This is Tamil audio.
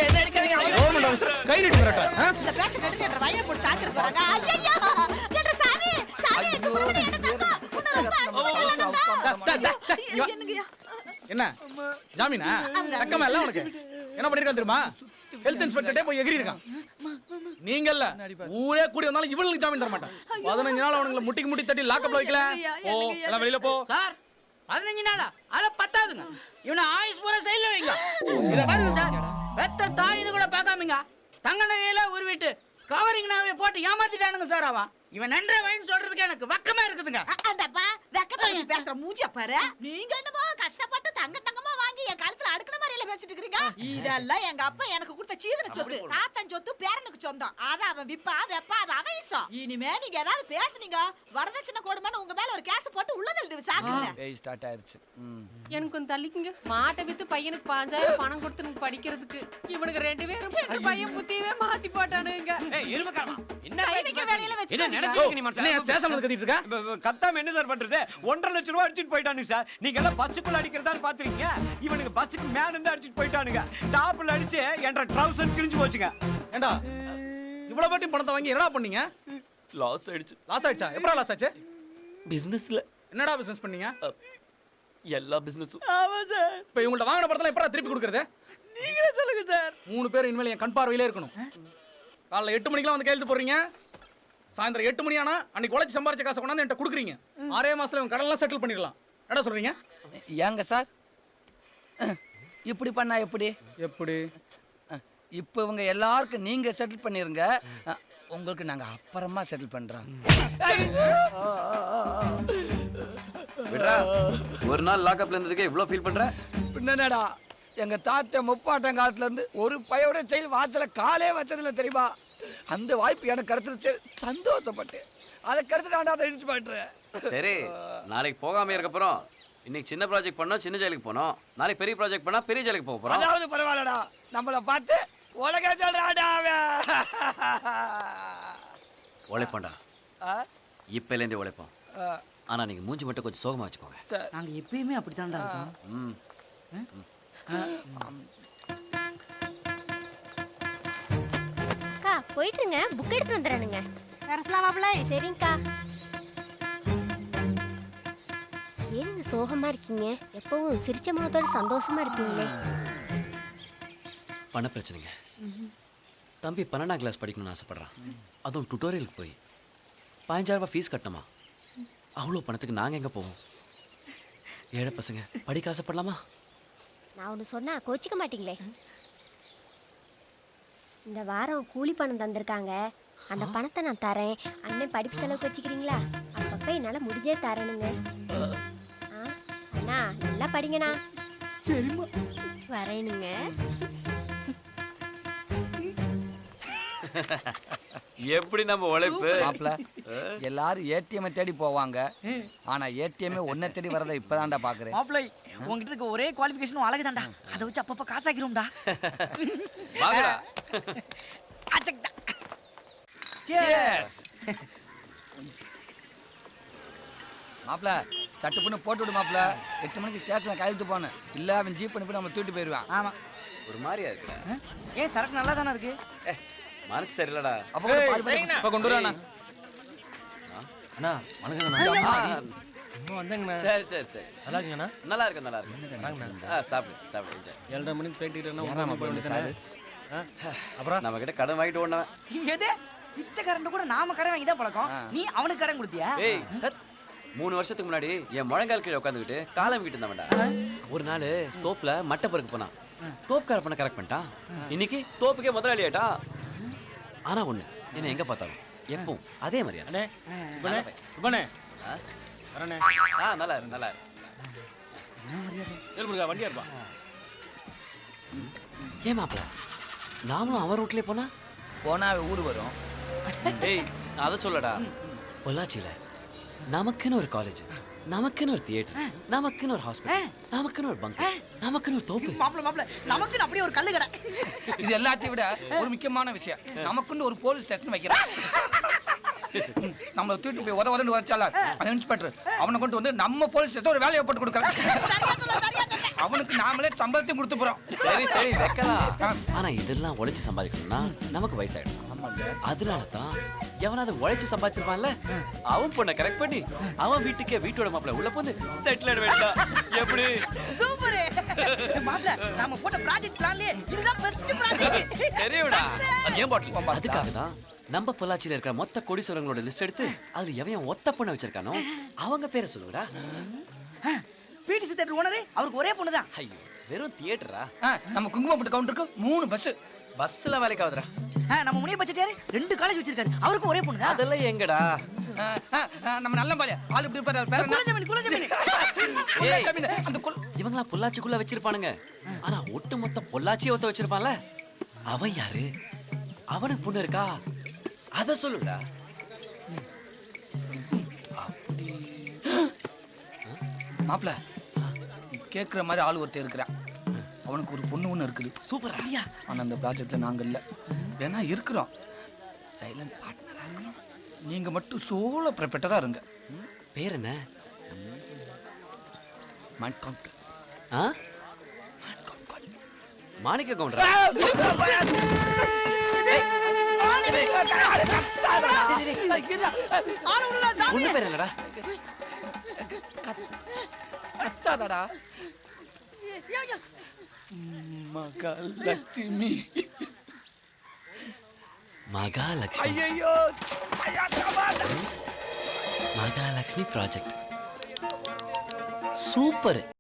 என்ன அடிக்கிறீங்க? கவர்மெண்ட் ஆபீசர் கை நீட்டி மிரட்டற. இந்த பேச்ச கட்டி என்ற வயல போட்டு சாத்திர போறாங்க. ஐயோ! என்ற சாமி, சாமி சுப்ரமணி என்ன தங்க. உன்ன ரொம்ப அடிச்சு என்னங்கயா? என்ன? ஜாமீனா? ரக்கமா இல்ல உனக்கு. என்ன பண்ணிருக்கான் தெரியுமா? ஹெல்த் இன்ஸ்பெக்டர்ட்டே போய் எகிரி இருக்கான். நீங்க இல்ல ஊரே கூடி வந்தாலும் இவனுக்கு ஜாமீன் தர மாட்டான். 15 நாள் அவனுங்கள முட்டி தட்டி லாக்அப்ல வைக்கல. ஓ எல்லாம் வெளியில போ. சார் 15 நாளா? அத பத்தாதுங்க. இவனை ஆயுஸ் பூரா சைடுல வைங்க. இத பாருங்க சார். பெத்த தாயின்னு கூட பார்க்காமீங்க. தங்க நகையில உருவிட்டு கவரிங்னாவே போட்டு ஏமாத்திட்டானுங்க சார் அவன். இவன் நன்றே வைன்னு சொல்றதுக்கு எனக்கு வெக்கமா இருக்குதுங்க. அந்தப்பா வெக்கத்தை பத்தி பேசுற மூஞ்சிய பாரு. நீங்க என்னமோ கஷ்டப்பட்டு தங்கமா வாங்கி என் கழுத்துல அடுக்குன மாதிரில பேசிட்டு இருக்கீங்க. இதெல்லாம் எங்க அப்பா எனக்கு கொடுத்த சீதன சொத்து. தாத்தன் சொத்து பேரனுக்கு சொந்தம். அத அவன் விப்பா வெப்பா அது அவன் இஷ்டம். இனிமே நீங்க ஏதாவது பேசுனீங்க வரதட்சணை கொடுமைன்னு உங்க மேல ஒரு கேஸ் போட்டு உள்ள தள்ளிடுவேன் சாக்குங்க. ஏய் ஸ்டார்ட் ஆயிருச்சு. எனக்கு கொஞ்சம் தள்ளிக்குங்க. மாட்டை வித்து பையனுக்கு 5000 பணம் கொடுத்து படிக்கிறதுக்கு இவனுக்கு 2 பேரும் எங்க பையன் புத்தியவே மாத்தி போட்டானுங்க. ஏய் எருமக்காரமா என்ன கை வைக்க வேலையில வச்சு என்ன நினைச்சிருக்கீங்க நீ என்ன ஸ்டேஷன்ல கத்திட்டு இருக்க? கத்தாம என்ன சார் பண்றது? 1.5 லட்சம் ரூபாய் அடிச்சிட்டு போயிட்டானுங்க சார். நீங்க எல்லாம் பஸ்ஸுக்குள்ள அடிக்கிறதா பாத்துறீங்க. இவனுக்கு பஸ்ஸுக்கு மேல இருந்து அடிச்சிட்டு போயிட்டானுங்க. டாப்ல அடிச்சு என்ற ட்ரவுசர் கிழிஞ்சு போச்சுங்க. ஏண்டா இவ்வளவு பட்டி பணத்தை வாங்கி என்னடா பண்ணீங்க? லாஸ் ஆயிடுச்சு. லாஸ் ஆயிடுச்சா? எப்பறா லாஸ் ஆச்சு? பிசினஸ்ல என்னடா பிசினஸ் பண்ணீங்க? எல்லா பிசினஸும். ஆமா சார். இப்போ இவங்கள்ட்ட வாங்கின பணத்தெல்லாம் எப்பறா திருப்பி கொடுக்கறது? நீங்களே சொல்லுங்க சார். 3 பேர் இனிமேல் என் கண் பார்வையிலே இருக்கணும். காலைல 8 மணிக்கெல்லாம் வந்து கையெழுத்து போடுறீங்க. சாயந்தரம் 8 மணி ஆனா அன்னைக்கு உழைச்சி சம்பாரிச்ச காசை கொண்டாந்து என்கிட்ட கொடுக்குறீங்க. 6 மாசத்துல இவன் கடன்லாம் செட்டில் பண்ணிடலாம். என்ன சொல்றீங்க? ஏங்க சார் இப்படி பண்ணா எப்படி? எப்படி? இப்போ இவங்க எல்லாருக்கும் நீங்க செட்டில் பண்ணிருங்க. உங்களுக்கு நாங்க அப்புறமா செட்டில் பண்றோம். விட்றா. ஒரு நாள் லாக்அப்ல இருந்ததுக்கே இவ்ளோ ஃபீல் பண்ற? என்னடா எங்க தாத்தா முப்பாட்டம் காலத்துல இருந்து ஒரு பையோட செயல் வாசல காலே வச்சதில்ல தெரியுமா? அந்த வாய்ப்பு எனக்கு கிடைச்சிருச்சு. சந்தோஷப்பட்டு அதை கிடைச்சிட்டு அதை இன்ஸ் பண்றேன். சரி நாளைக்கு போகாம இருக்க போறோம். இன்னைக்கு சின்ன ப்ராஜெக்ட் பண்ணோம், சின்ன ஜெயிலுக்கு போனோம். நாளைக்கு பெரிய ப்ராஜெக்ட் பண்ணா பெரிய ஜெயிலுக்கு போக போறோம். அதாவது பரவாயில்லடா, நம்மள பார்த்து உலக சொல்றாடா. உழைப்போம்டா. இப்பல இருந்தே உழைப்போம். ஆனா நீங்க மூஞ்சி மட்டும் கொஞ்சம் சோகமா வச்சுக்கோங்க. நாங்க எப்பயுமே அப்படித்தான்டா இருக்கோம். அக்கா போயிட்டுருங்க. புக் எடுத்து வந்துடுறேனுங்க. வரஸ்லாமாப்ளே. சரிங்கக்கா. ஏனுங்க சோகமா இருக்கீங்க? எப்பவும் சிரிச்ச முகத்தோட சந்தோஷமா இருப்பீங்களே. பண பிரச்சனைங்க. தம்பி 12ஆம் கிளாஸ் படிக்கணும்னு ஆசைப்படுறான். அதுவும் டுட்டோரியலுக்கு போய் 15,000 ரூபாய் ஃபீஸ் கட்டணுமா? அவ்வளோ பணத்துக்கு நாங்கள் எங்கே போவோம்? ஏழை பசங்க படிக்க ஆசைப்படலாமா? நான் ஒன்று சொன்னா கோச்சிக்க மாட்டீங்களே. இந்த வாரம் கூலி பணம் தந்திருக்காங்க. அந்த பணத்தை நான் தரேன். அண்ணன் படிப்பு செலவுக்கு வச்சுக்கிறீங்களா? அப்பப்போ என்னால் முடிஞ்சே தரணுங்க. அண்ணா நல்லா படிங்கண்ணா. சரிம்மா. வரேனுங்க. எப்படி நம்ம உழைப்பு? மாப்ள எல்லாரும் ஏடிஎம் தேடி போவாங்க. ஆனா ஏடிஎம் ஒன்ன தேடி வரத இப்பதான்டா பாக்குறேன். மாப்ளை உங்ககிட்ட இருக்க ஒரே குவாலிஃபிகேஷன் அழகுதான்டா. அதை வச்சு அப்பப்ப காசாக்கிரும்டா. வாங்கடா. அச்சக்டா. சியர்ஸ். மாப்ள சட்டு பண்ணி போட்டு விடு மாப்ள. 8 மணிக்கு ஸ்டேஷன்ல கையெழுத்து போனேன். இல்ல அவன் ஜீப் பண்ணி போய் நம்ம தூக்கிட்டு போயிடுவான். ஆமா. ஒரு மாதிரியா இருக்குடா. ஏன் சரக்கு நல்லா தானே இருக்கு? மனசு சரியில்லடா. அப்ப கொண்டு வரேன் அண்ணா வணக்கங்கண்ணா. சரி சரி சரி. நல்லா இருக்கீங்கண்ணா? நல்லா இருக்கு நல்லா இருக்கு. சாப்பிடு சாப்பிடு. 7:30 மணிக்கு போயிட்டு அப்புறம் நம்ம கிட்ட கடன் வாங்கிட்டு ஓடுனவன். எது பிச்சைக்காரன் கூட நாம கடன் வாங்கி தான் பழக்கம். நீ அவனுக்கு கடன் கொடுத்தியா? ஏய் 3 வருஷத்துக்கு முன்னாடி என் முழங்கால் கீழே உட்காந்துக்கிட்டு காலம் விட்டு இருந்தவன்டா. ஒரு நாள் தோப்புல மட்டை பருக்கு போனான். தோப்புக்கார பண்ண கரெக்ட் பண்ணிட்டான். இன்னைக்கு தோப்புக்கே முதலாளி ஆயிட்டா. ஆனா ஒண்ணு, என்ன எங்க பார்த்தாலும் எப்பவும் அதே மாதிரியா? நல்லா இருக்கு நல்லா இருக்கு. வண்டியா இருப்பா. ஏன் மாப்பிள நாமளும் அவன் ரூட்லயே போனா ஊரு வரும். ஏய் நான் அதை சொல்லடா. பொள்ளாச்சியில நமக்குன்னு ஒரு காலேஜ், நமக்குன்னு ஒரு தியேட்டர், நமக்குன்னு ஒரு ஹாஸ்பிட்டல், நமக்குன்னு ஒரு பங்க், நமக்குன்னு ஒரு தோப்பு. மாப்ள நமக்குன்னு அப்படியே ஒரு கல்லு கடை. இது எல்லாத்தையும் விட ஒரு முக்கியமான விஷயம், நமக்குன்னு ஒரு போலீஸ் ஸ்டேஷன் வைக்கிறேன். நம்மளை தூக்கிட்டு போய் உதவுன்னு வச்சால அந்த இன்ஸ்பெக்டர் அவனை கொண்டு வந்து நம்ம போலீஸ் ஸ்டேஷன் ஒரு வேலையை போட்டு கொடுக்குறாங்க. அவனுக்கு நாமளே சம்பளத்தையும் கொடுத்து போறோம். சரி சரி வைக்கலாம். ஆனா இதெல்லாம் உழைச்சு சம்பாதிக்கணும்னா நமக்கு வயசாயிடும். அதனாலதான் எவனாவது உழைச்சு சம்பாதிச்சிருப்பான்ல அவன் பொண்ணை கரெக்ட் பண்ணி அவன் வீட்டுக்கே வீட்டோட மாப்பிள்ள உள்ள போந்து செட்டில் ஆட வேண்டாம். எப்படி சூப்பர் மாப்ள நாம போட்ட ப்ராஜெக்ட் பிளான்லயே இதுதான் பெஸ்ட் ப்ராஜெக்ட். தெரியும்டா. அது ஏன் பாட்டில் அதுக்காக தான் நம்ம பொள்ளாச்சியில இருக்கிற மொத்த கோடீஸ்வரங்களோட லிஸ்ட் எடுத்து அதுல எவன் ஒத்த பொண்ணை வச்சிருக்கானோ அவங்க பேரை சொல்லுடா. பிடிசி தியேட்டர் ஓனரே அவருக்கு ஒரே பொண்ணு தான். ஐயோ வெறும் தியேட்டரா? நம்ம குங்குமப்பட்டு கவுண்டருக்கு 3 பஸ். பஸ்ல வேலைக்கு ஆகுதுடா. நம்ம முனிய பட்ஜெட்டாரு 2 காலேஜ் வச்சிருக்காரு. அவருக்கு ஒரே பொண்ணு தான். அதெல்லாம் எங்கடா? நம்ம நல்ல பாலியா ஆளு இப்படி இருப்பாரு. பேர் என்ன? குலஜமணி ஏய், அந்த இவங்களா பொள்ளாச்சிக்குள்ள வச்சிருப்பானுங்க. ஆனா ஒட்டு மொத்த பொள்ளாச்சியை ஒத்த வச்சிருப்பான்ல அவன் யாரு? அவனுக்கு பொண்ணு இருக்கா? அத சொல்லுடா. மாப்ள கேக்குற மாதிரி ஆள் ஒருத்தர் இருக்கிறான். அவனுக்கு ஒரு பொண்ணு ஒண்ணு இருக்குது. சூப்பரா. ஆனா அந்த ப்ராஜெக்ட்ல நாங்க இல்ல. வேணா இருக்கிறோம், சைலண்ட் பார்ட்னரா இருக்கிறோம். நீங்க மட்டும் சோலோ ப்ரொபரேட்டரா இருங்க. பேர் என்ன? மைண்ட் கவுண்டர். மாணிக்க கவுண்டரா? பொண்ணு பேர் என்னடா? கத்தாதடா. மகாலட்சுமி. மகாலட்சுமி. ஐயோ மகாலட்சுமி ப்ராஜெக்ட் சூப்பர்.